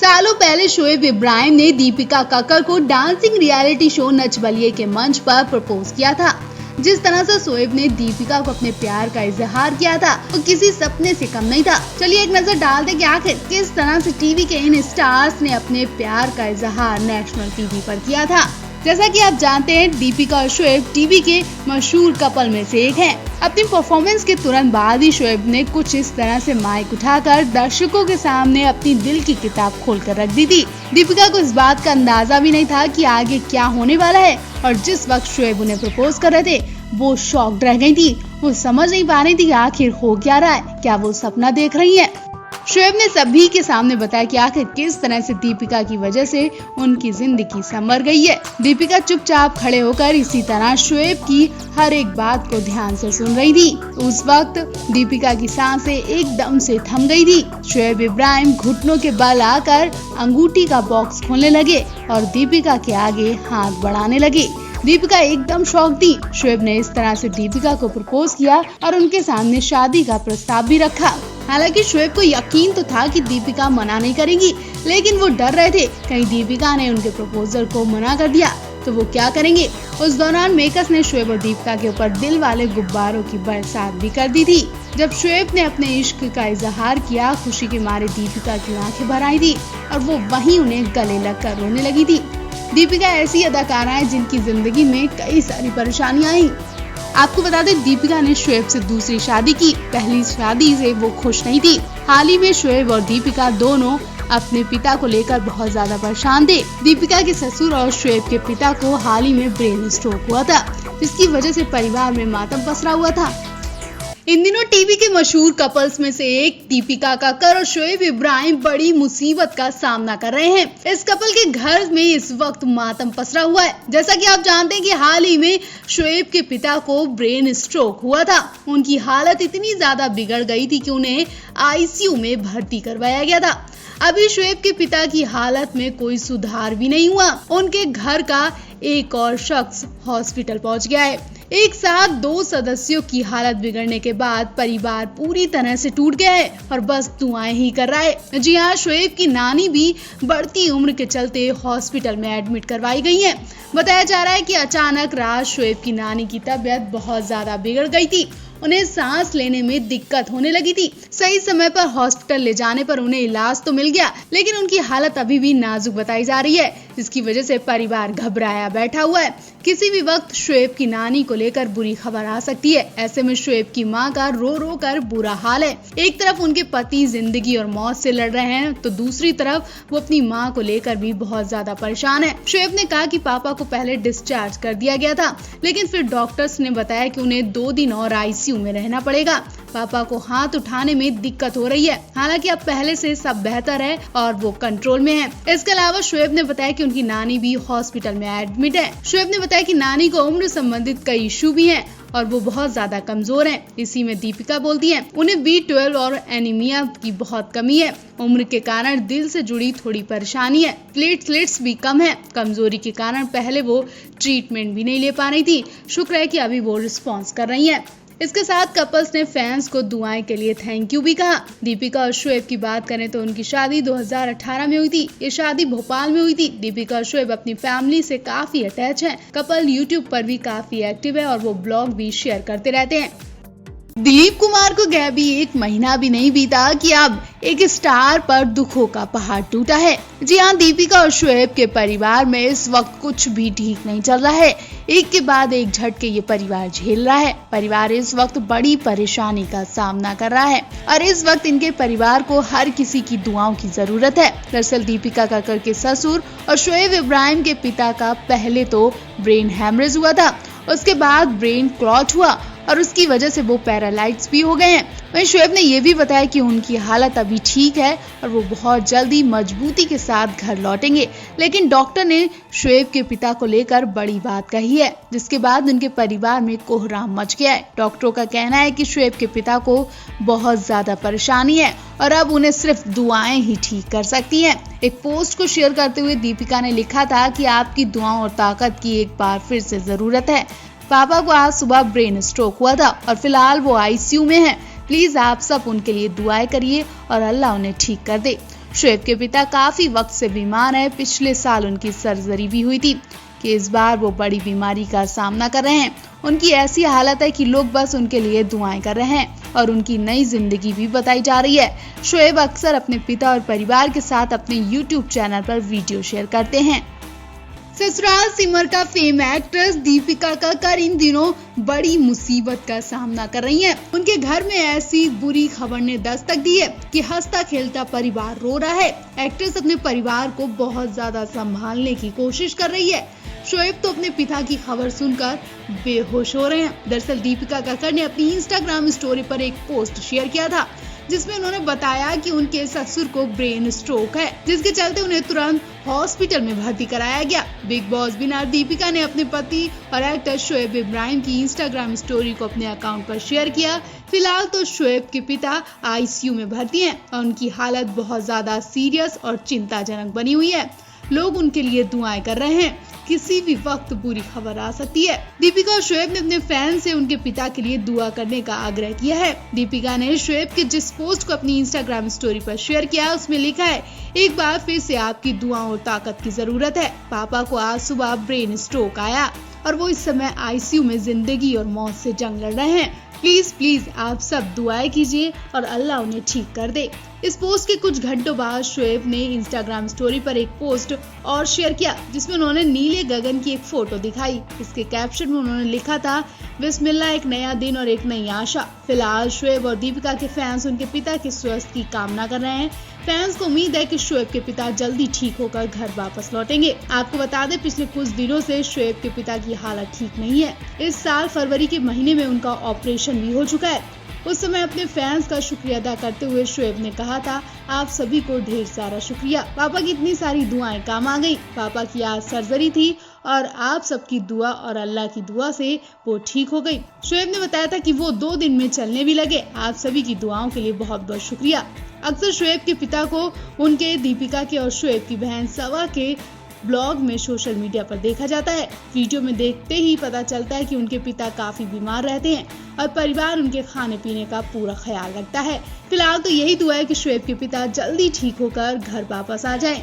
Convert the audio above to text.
सालों पहले शोएब इब्राहिम ने दीपिका कक्कड़ को dancing reality show Nach Baliye के मंच पर प्रपोज किया था। जिस तरह से शोएब ने दीपिका को अपने प्यार का इजहार किया था वो किसी सपने से कम नहीं था। चलिए एक नजर डाल दें कि आखिर किस तरह से टीवी के इन स्टार्स ने अपने प्यार का इजहार नेशनल टीवी पर किया था। जैसा कि आप जानते हैं, दीपिका और शोएब टीवी के मशहूर कपल में से एक हैं। अपनी परफॉर्मेंस के तुरंत बाद ही शोएब ने कुछ इस तरह से माइक उठाकर दर्शकों के सामने अपनी दिल की किताब खोलकर रख दी थी। दीपिका को इस बात का अंदाजा भी नहीं था कि आगे क्या होने वाला है और जिस वक्त शोएब उन्हें प्रपोज कर रहे थे वो शॉक्ड रह गई थी। वो समझ नहीं पा रही थी कि आखिर हो क्या रहा है, क्या वो सपना देख रही है। शोएब ने सभी के सामने बताया कि आखिर किस तरह से दीपिका की वजह से उनकी जिंदगी संवर गई है। दीपिका चुपचाप खड़े होकर इसी तरह शोएब की हर एक बात को ध्यान से सुन रही थी। उस वक्त दीपिका की सांसें एकदम से थम गई थी। शोएब इब्राहिम घुटनों के बल आकर अंगूठी का बॉक्स खोलने लगे और दीपिका के आगे हाथ बढ़ाने लगे। दीपिका एकदम शॉक थी। शोएब ने इस तरह से दीपिका को प्रपोज किया और उनके सामने शादी का प्रस्ताव भी रखा। हालांकि शोएब को यकीन तो था कि दीपिका मना नहीं करेंगी, लेकिन वो डर रहे थे कहीं दीपिका ने उनके प्रपोजल को मना कर दिया तो वो क्या करेंगे। उस दौरान मेकर्स ने शोएब और दीपिका के ऊपर दिल वाले गुब्बारों की बरसात भी कर दी थी। जब शोएब ने अपने इश्क का इजहार किया, खुशी के मारे दीपिका की आंखें भर आई थी और वो वहीं उन्हें गले लगकर रोने लगी थी। दीपिका ऐसी अदाकारा है जिनकी जिंदगी में कई सारी परेशानियां आई। आपको बता दें, दीपिका ने शोएब से दूसरी शादी की। पहली शादी से वो खुश नहीं थी। हाल ही में शोएब और दीपिका दोनों अपने पिता को लेकर बहुत ज्यादा परेशान थे। दीपिका के ससुर और शोएब के पिता को हाल ही में ब्रेन स्ट्रोक हुआ था, जिसकी वजह से परिवार में मातम पसरा हुआ था। इन दिनों टीवी के मशहूर कपल्स में से एक दीपिका कक्कड़ और शोएब इब्राहिम बड़ी मुसीबत का सामना कर रहे हैं। इस कपल के घर में इस वक्त मातम पसरा हुआ है। जैसा कि आप जानते हैं कि हाल ही में शोएब के पिता को ब्रेन स्ट्रोक हुआ था। उनकी हालत इतनी ज्यादा बिगड़ गई थी कि उन्हें आईसीयू में भर्ती करवाया गया था। अभी शोएब के पिता की हालत में कोई सुधार भी नहीं हुआ। उनके घर का एक और शख्स हॉस्पिटल पहुंच गया है। एक साथ दो सदस्यों की हालत बिगड़ने के बाद परिवार पूरी तरह से टूट गया है और बस दुआएं ही कर रहा है। जी हाँ, शोएब की नानी भी बढ़ती उम्र के चलते हॉस्पिटल में एडमिट करवाई गई है। बताया जा रहा है कि अचानक रात शोएब की नानी की तबीयत बहुत ज्यादा बिगड़ गई थी। उन्हें सांस लेने में दिक्कत होने लगी थी। सही समय पर हॉस्पिटल ले जाने पर उन्हें इलाज तो मिल गया, लेकिन उनकी हालत अभी भी नाजुक बताई जा रही है, जिसकी वजह से परिवार घबराया बैठा हुआ है। किसी भी वक्त शोएब की नानी को लेकर बुरी खबर आ सकती है। ऐसे में शोएब की मां का रो रो कर बुरा हाल है। एक तरफ उनके पति जिंदगी और मौत से लड़ रहे हैं, तो दूसरी तरफ वो अपनी मां को लेकर भी बहुत ज्यादा परेशान है। शोएब ने कहा कि पापा को पहले डिस्चार्ज कर दिया गया था, लेकिन फिर डॉक्टर्स ने बताया कि उन्हें 2 दिन और आईसीयू में रहना पड़ेगा। पापा को हाथ उठाने में दिक्कत हो रही है। हालांकि अब पहले से सब बेहतर है और वो कंट्रोल में है। इसके अलावा शोएब ने बताया कि उनकी नानी भी हॉस्पिटल में एडमिट है। शोएब ने बताया कि नानी को उम्र संबंधित कई इशू भी हैं और वो बहुत ज्यादा कमजोर हैं। इसी में दीपिका बोलती हैं, उन्हें B12 और एनीमिया की बहुत कमी है। उम्र के कारण दिल से जुड़ी थोड़ी परेशानी है। प्लेटलेट्स भी कम है। कमजोरी के कारण पहले वो ट्रीटमेंट भी नहीं ले पा रही थी। शुक्र है कि अभी वो रिस्पॉन्स कर रही है। इसके साथ कपल्स ने फैंस को दुआएं के लिए थैंक यू भी कहा। दीपिका और शोएब की बात करें तो उनकी शादी 2018 में हुई थी। ये शादी भोपाल में हुई थी। दीपिका और शोएब अपनी फैमिली से काफी अटैच हैं। कपल यूट्यूब पर भी काफी एक्टिव है और वो ब्लॉग भी शेयर करते रहते हैं। दिलीप कुमार को गए भी 1 महीना भी नहीं बीता कि अब एक स्टार पर दुखों का पहाड़ टूटा है। जी हाँ, दीपिका और शोएब के परिवार में इस वक्त कुछ भी ठीक नहीं चल रहा है। एक के बाद एक झटके ये परिवार झेल रहा है। परिवार इस वक्त बड़ी परेशानी का सामना कर रहा है और इस वक्त इनके परिवार को हर किसी की दुआओं की जरूरत है। दरअसल दीपिका कक्कड़ के ससुर और शोएब इब्राहिम के पिता का पहले तो ब्रेन हैमरेज हुआ था, उसके बाद ब्रेन क्लॉट हुआ और उसकी वजह से वो पैरालाइज भी हो गए हैं। वहीं शोएब ने ये भी बताया कि उनकी हालत अभी ठीक है और वो बहुत जल्दी मजबूती के साथ घर लौटेंगे, लेकिन डॉक्टर ने शोएब के पिता को लेकर बड़ी बात कही है, जिसके बाद उनके परिवार में कोहराम मच गया है। डॉक्टरों का कहना है कि शोएब के पिता को बहुत ज्यादा परेशानी है और अब उन्हें सिर्फ दुआएं ही ठीक कर सकती हैं। एक पोस्ट को शेयर करते हुए दीपिका ने लिखा था कि आपकी दुआओं और ताकत की एक बार फिर से जरूरत है। पापा को आज सुबह ब्रेन स्ट्रोक हुआ था और फिलहाल वो आईसीयू में हैं। प्लीज आप सब उनके लिए दुआएं करिए और अल्लाह उन्हें ठीक कर दे। शोएब के पिता काफी वक्त से बीमार है। पिछले साल उनकी सर्जरी भी हुई थी कि इस बार वो बड़ी बीमारी का सामना कर रहे हैं। उनकी ऐसी हालत है कि लोग बस उनके लिए दुआएं कर रहे हैं और उनकी नई जिंदगी भी बताई जा रही है। शोएब अक्सर अपने पिता और परिवार के साथ अपने YouTube चैनल पर वीडियो शेयर करते हैं। ससुराल सिमर का फेम एक्ट्रेस दीपिका कक्कर इन दिनों बड़ी मुसीबत का सामना कर रही हैं। उनके घर में ऐसी बुरी खबर ने दस्तक दी है कि हंसता खेलता परिवार रो रहा है। एक्ट्रेस अपने परिवार को बहुत ज्यादा संभालने की कोशिश कर रही है। शोएब तो अपने पिता की खबर सुनकर बेहोश हो रहे हैं। दरअसल दीपिका कक्कर ने अपनी इंस्टाग्राम स्टोरी पर एक पोस्ट शेयर किया था जिसमें उन्होंने बताया कि उनके ससुर को ब्रेन स्ट्रोक है, जिसके चलते उन्हें तुरंत हॉस्पिटल में भर्ती कराया गया। बिग बॉस विनर दीपिका ने अपने पति और एक्टर शोएब इब्राहिम की इंस्टाग्राम स्टोरी को अपने अकाउंट पर शेयर किया। फिलहाल तो शोएब के पिता ICU में भर्ती हैं और उनकी हालत बहुत ज्यादा सीरियस और चिंताजनक बनी हुई है। लोग उनके लिए दुआएं कर रहे हैं, किसी भी वक्त बुरी खबर आ सकती है। दीपिका और शोएब ने अपने फैन से उनके पिता के लिए दुआ करने का आग्रह किया है। दीपिका ने शोएब के जिस पोस्ट को अपनी इंस्टाग्राम स्टोरी पर शेयर किया उसमें लिखा है, एक बार फिर से आपकी दुआओं और ताकत की जरूरत है। पापा को आज सुबह ब्रेन स्ट्रोक आया और वो इस समय ICU में जिंदगी और मौत से जंग लड़ रहे हैं। प्लीज आप सब दुआएं कीजिए और अल्लाह उन्हें ठीक कर दे। इस पोस्ट के कुछ घंटों बाद शोएब ने इंस्टाग्राम स्टोरी पर एक पोस्ट और शेयर किया जिसमें उन्होंने नीले गगन की एक फोटो दिखाई। इसके कैप्शन में उन्होंने लिखा था, बिस्मिल्लाह, एक नया दिन और एक नई आशा। फिलहाल शोएब और दीपिका के फैंस उनके पिता के स्वास्थ्य की कामना कर रहे हैं। फैंस को उम्मीद है कि शोएब के पिता जल्दी ठीक होकर घर वापस लौटेंगे। आपको बता दें, पिछले कुछ दिनों से शोएब के पिता की हालत ठीक नहीं है। इस साल फरवरी के महीने में उनका ऑपरेशन भी हो चुका है। उस समय अपने फैंस का शुक्रिया अदा करते हुए शोएब ने कहा था, आप सभी को ढेर सारा शुक्रिया। पापा की इतनी सारी दुआएं काम आ गई। पापा की आज सर्जरी थी और आप सबकी दुआ और अल्लाह की दुआ से वो ठीक हो गई। शोएब ने बताया था कि वो 2 दिन में चलने भी लगे। आप सभी की दुआओं के लिए बहुत बहुत शुक्रिया। अक्सर शोएब के पिता को उनके, दीपिका के और शोएब की बहन सवा के ब्लॉग में सोशल मीडिया पर देखा जाता है। वीडियो में देखते ही पता चलता है कि उनके पिता काफी बीमार रहते हैं और परिवार उनके खाने पीने का पूरा ख्याल रखता है। फिलहाल तो यही दुआ है कि शोएब के पिता जल्दी ठीक होकर घर वापस आ जाएं।